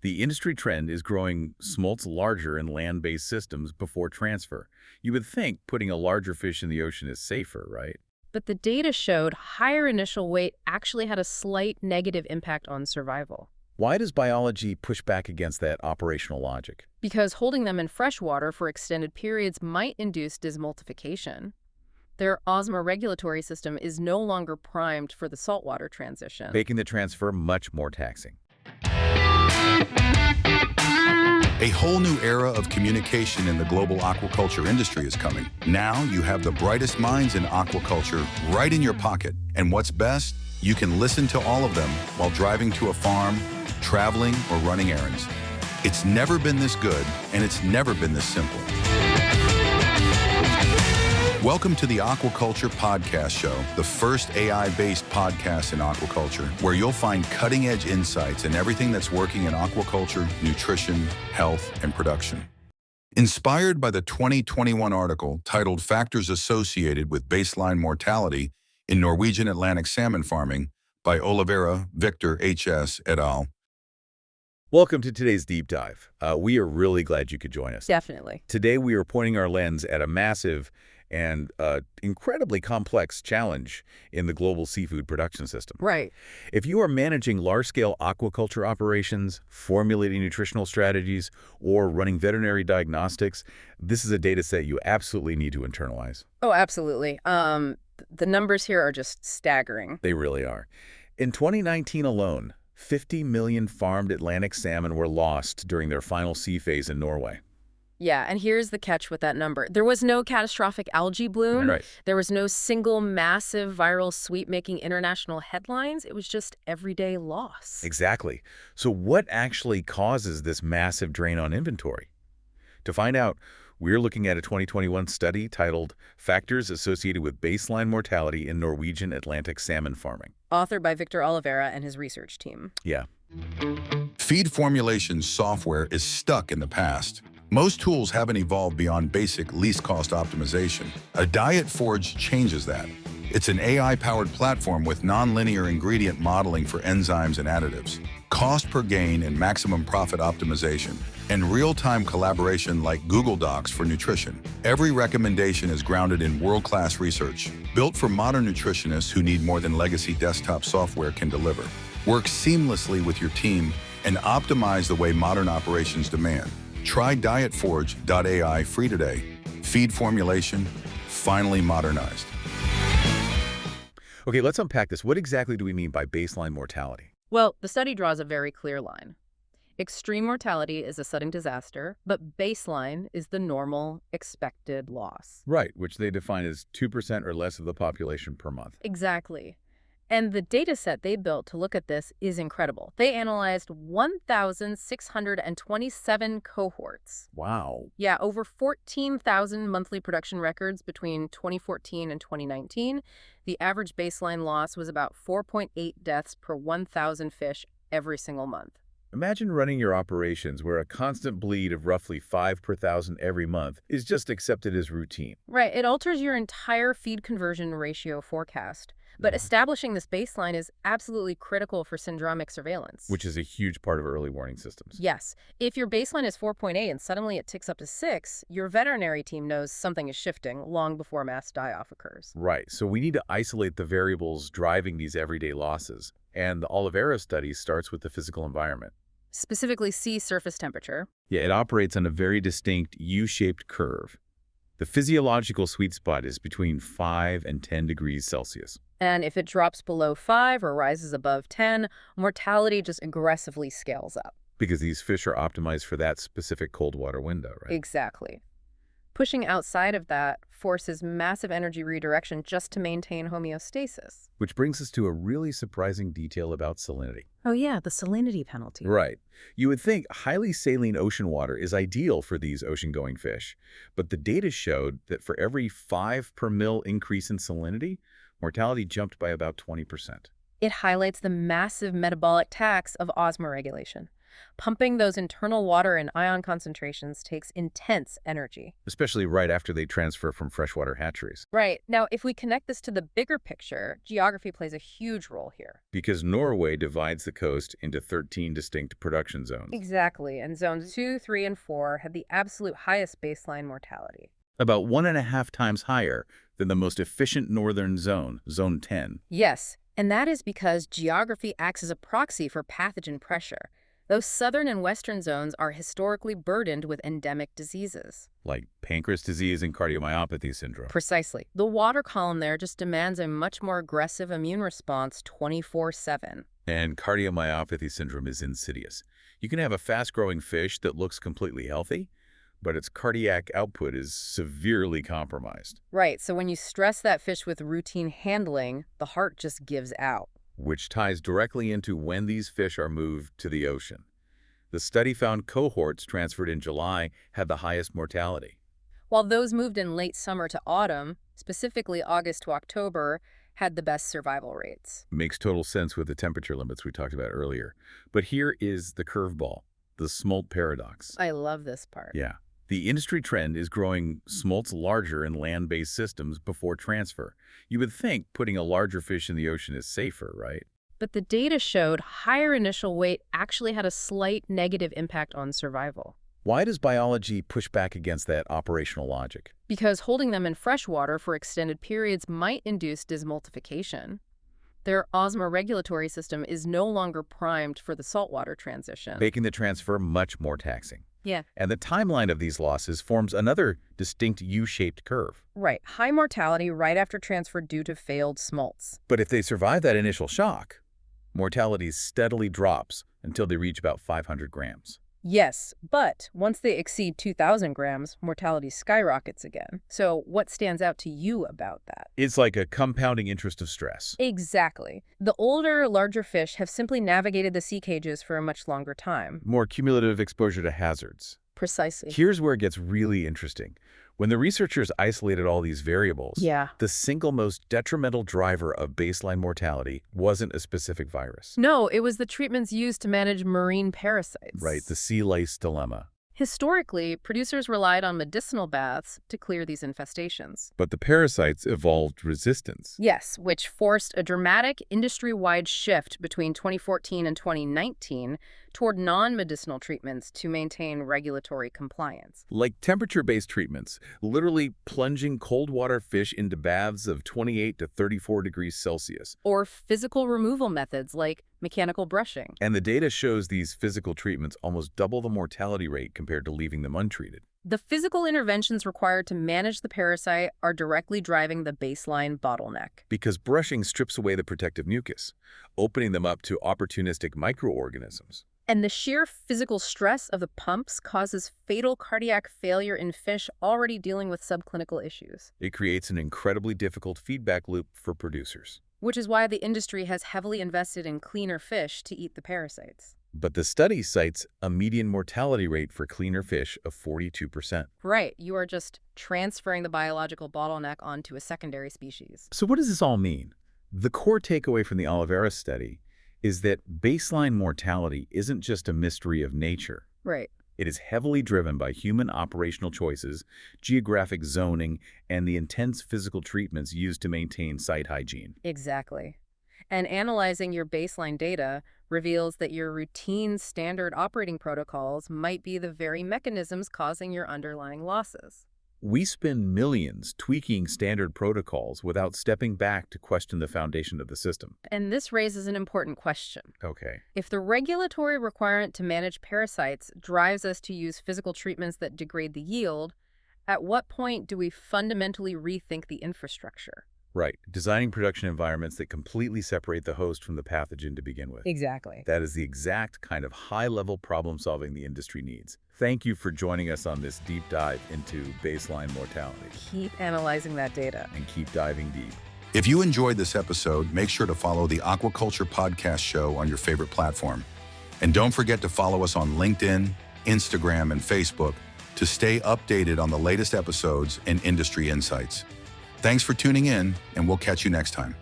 The industry trend is growing smolts larger in land-based systems before transfer. You would think putting a larger fish in the ocean is safer, right? But the data showed higher initial weight actually had a slight negative impact on survival. Why does biology push back against that operational logic? Because holding them in freshwater for extended periods might induce desmoltification. Their osmoregulatory system is no longer primed for the saltwater transition. Making the transfer much more taxing. A whole new era of communication in the global aquaculture industry is coming. Now you have the brightest minds in aquaculture right in your pocket. And what's best? You can listen to all of them while driving to a farm, traveling, or running errands. It's never been this good, and it's never been this simple. Welcome to the Aquaculture Podcast Show, the first AI-based podcast in aquaculture, where you'll find cutting-edge insights in everything that's working in aquaculture, nutrition, health, and production. Inspired by the 2021 article titled Factors Associated with Baseline Mortality in Norwegian Atlantic Salmon Farming by Oliveira, Victor H.S. et al. Welcome to today's deep dive. We are really glad you could join us. Definitely. Today we are pointing our lens at a massive and incredibly complex challenge in the global seafood production system. Right. If you are managing large-scale aquaculture operations, formulating nutritional strategies, or running veterinary diagnostics, this is a data set you absolutely need to internalize. Oh, absolutely. The numbers here are just staggering. They really are. In 2019 alone, 50 million farmed Atlantic salmon were lost during their final sea phase in Norway. Yeah, and here's the catch with that number. There was no catastrophic algae bloom. Right. There was no single massive viral sweep making international headlines. It was just everyday loss. Exactly. So what actually causes this massive drain on inventory? To find out, we're looking at a 2021 study titled Factors Associated with Baseline Mortality in Norwegian Atlantic Salmon Farming. Authored by Victor Oliveira and his research team. Yeah. Feed formulation software is stuck in the past. Most tools haven't evolved beyond basic least cost optimization. A Diet Forge changes that. It's an AI-powered platform with nonlinear ingredient modeling for enzymes and additives, cost per gain and maximum profit optimization, and real-time collaboration like Google Docs for nutrition. Every recommendation is grounded in world-class research, built for modern nutritionists who need more than legacy desktop software can deliver. Work seamlessly with your team and optimize the way modern operations demand. Try dietforge.ai free today. Feed formulation, finally modernized. Okay, let's unpack this. What exactly do we mean by baseline mortality? Well, the study draws a very clear line. Extreme mortality is a sudden disaster, but baseline is the normal, expected loss. Right, which they define as 2% or less of the population per month. Exactly. And the data set they built to look at this is incredible. They analyzed 1,627 cohorts. Wow. Yeah, over 14,000 monthly production records between 2014 and 2019. The average baseline loss was about 4.8 deaths per 1,000 fish every single month. Imagine running your operations where a constant bleed of roughly 5 per 1,000 every month is just accepted as routine. Right, it alters your entire feed conversion ratio forecast. But establishing this baseline is absolutely critical for syndromic surveillance. Which is a huge part of early warning systems. Yes. If your baseline is 4.8 and suddenly it ticks up to 6, your veterinary team knows something is shifting long before mass die-off occurs. Right. So we need to isolate the variables driving these everyday losses. And the Oliveira study starts with the physical environment. Specifically sea surface temperature. Yeah, it operates on a very distinct U-shaped curve. The physiological sweet spot is between 5 and 10 degrees Celsius. And if it drops below 5 or rises above 10, mortality just aggressively scales up. Because these fish are optimized for that specific cold water window, right? Exactly. Pushing outside of that forces massive energy redirection just to maintain homeostasis. Which brings us to a really surprising detail about salinity. Oh yeah, the salinity penalty. Right. You would think highly saline ocean water is ideal for these ocean-going fish, but the data showed that for every 5 per mil increase in salinity, mortality jumped by about 20%. It highlights the massive metabolic tax of osmoregulation. Pumping those internal water and ion concentrations takes intense energy. Especially right after they transfer from freshwater hatcheries. Right. Now, if we connect this to the bigger picture, geography plays a huge role here. Because Norway divides the coast into 13 distinct production zones. Exactly. And zones 2, 3, and 4 have the absolute highest baseline mortality. About 1.5 times higher than the most efficient northern zone, Zone 10. Yes, and that is because geography acts as a proxy for pathogen pressure. Those southern and western zones are historically burdened with endemic diseases. Like pancreas disease and cardiomyopathy syndrome. Precisely. The water column there just demands a much more aggressive immune response 24/7. And cardiomyopathy syndrome is insidious. You can have a fast-growing fish that looks completely healthy, but its cardiac output is severely compromised. Right, so when you stress that fish with routine handling, the heart just gives out. Which ties directly into when these fish are moved to the ocean. The study found cohorts transferred in July had the highest mortality. While those moved in late summer to autumn, specifically August to October, had the best survival rates. Makes total sense with the temperature limits we talked about earlier. But here is the curveball, the smolt paradox. I love this part. Yeah. The industry trend is growing smolts larger in land-based systems before transfer. You would think putting a larger fish in the ocean is safer, right? But the data showed higher initial weight actually had a slight negative impact on survival. Why does biology push back against that operational logic? Because holding them in freshwater for extended periods might induce desmoltification. Their osmoregulatory system is no longer primed for the saltwater transition. Making the transfer much more taxing. Yeah. And the timeline of these losses forms another distinct U-shaped curve. Right. High mortality right after transfer due to failed smolts. But if they survive that initial shock, mortality steadily drops until they reach about 500 grams. Yes, but once they exceed 2,000 grams, mortality skyrockets again. So what stands out to you about that? It's like a compounding interest of stress. Exactly. The older, larger fish have simply navigated the sea cages for a much longer time. More cumulative exposure to hazards. Precisely. Here's where it gets really interesting. When the researchers isolated all these variables, the single most detrimental driver of baseline mortality wasn't a specific virus. No, it was the treatments used to manage marine parasites. Right, the sea lice dilemma. Historically, producers relied on medicinal baths to clear these infestations. But the parasites evolved resistance. Yes, which forced a dramatic industry-wide shift between 2014 and 2019 toward non-medicinal treatments to maintain regulatory compliance. Like temperature-based treatments, literally plunging cold water fish into baths of 28 to 34 degrees Celsius. Or physical removal methods like mechanical brushing. And the data shows these physical treatments almost double the mortality rate compared to leaving them untreated. The physical interventions required to manage the parasite are directly driving the baseline bottleneck. Because brushing strips away the protective mucus, opening them up to opportunistic microorganisms. And the sheer physical stress of the pumps causes fatal cardiac failure in fish already dealing with subclinical issues. It creates an incredibly difficult feedback loop for producers. Which is why the industry has heavily invested in cleaner fish to eat the parasites. But the study cites a median mortality rate for cleaner fish of 42%. Right, you are just transferring the biological bottleneck onto a secondary species. So what does this all mean? The core takeaway from the Oliveira study is that baseline mortality isn't just a mystery of nature. Right. It is heavily driven by human operational choices, geographic zoning, and the intense physical treatments used to maintain site hygiene. Exactly. And analyzing your baseline data reveals that your routine standard operating protocols might be the very mechanisms causing your underlying losses. We spend millions tweaking standard protocols without stepping back to question the foundation of the system. And this raises an important question. Okay. If the regulatory requirement to manage parasites drives us to use physical treatments that degrade the yield, at what point do we fundamentally rethink the infrastructure? Right. Designing production environments that completely separate the host from the pathogen to begin with. Exactly. That is the exact kind of high-level problem-solving the industry needs. Thank you for joining us on this deep dive into baseline mortality. Keep analyzing that data. And keep diving deep. If you enjoyed this episode, make sure to follow the Aquaculture Podcast Show on your favorite platform. And don't forget to follow us on LinkedIn, Instagram, and Facebook to stay updated on the latest episodes and industry insights. Thanks for tuning in, and we'll catch you next time.